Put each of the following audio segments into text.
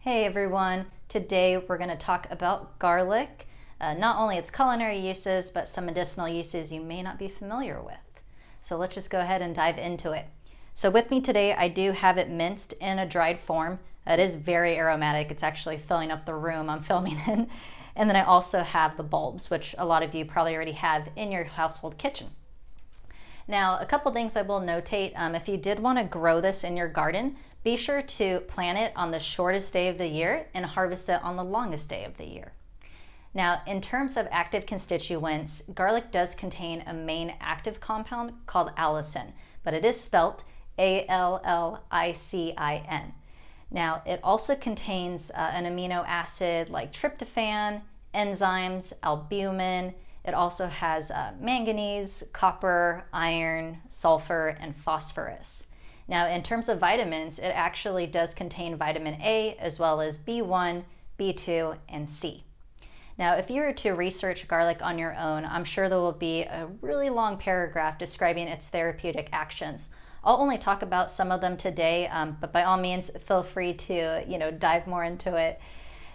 Hey everyone, today we're going to talk about garlic, not only its culinary uses, but some medicinal uses you may not be familiar with. So let's just go ahead and dive into it. So with me today, I do have it minced in a dried form. It is very aromatic. It's actually filling up the room I'm filming in. And then I also have the bulbs, which a lot of you probably already have in your household kitchen. Now, a couple things I will notate, if you did want to grow this in your garden, be sure to plant it on the shortest day of the year and harvest it on the longest day of the year. Now, in terms of active constituents, garlic does contain a main active compound called allicin, but it is spelt A-L-L-I-C-I-N. Now, it also contains an amino acid like tryptophan, enzymes, albumin. It also has manganese, copper, iron, sulfur, and phosphorus. Now, in terms of vitamins, it actually does contain vitamin A as well as B1, B2, and C. Now, if you were to research garlic on your own, I'm sure there will be a really long paragraph describing its therapeutic actions. I'll only talk about some of them today, but by all means, feel free to dive more into it.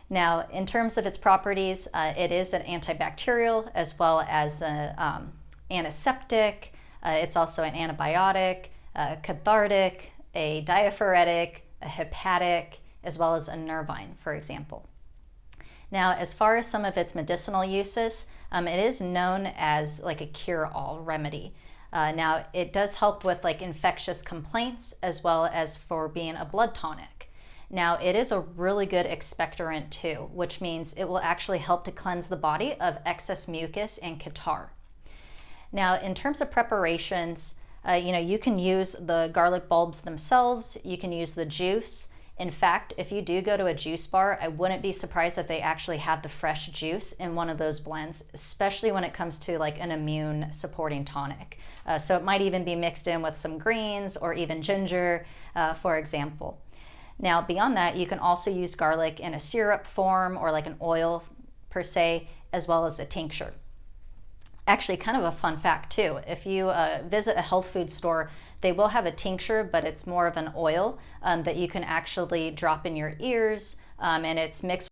Now, in terms of its properties, it is an antibacterial as well as an antiseptic. It's also an antibiotic, cathartic, a diaphoretic, a hepatic, as well as a nervine, for example. Now, as far as some of its medicinal uses, it is known as like a cure-all remedy. Now, it does help with like infectious complaints as well as for being a blood tonic. Now, it is a really good expectorant too, which means it will actually help to cleanse the body of excess mucus and catarrh. Now, in terms of preparations, you can use the garlic bulbs themselves, you can use the juice. In fact, if you do go to a juice bar, I wouldn't be surprised if they actually have the fresh juice in one of those blends, especially when it comes to like an immune supporting tonic. So it might even be mixed in with some greens or even ginger, for example. Now, beyond that, you can also use garlic in a syrup form or like an oil per se, as well as a tincture. Actually, kind of a fun fact too, if you visit a health food store, they will have a tincture, but it's more of an oil that you can actually drop in your ears, and it's mixed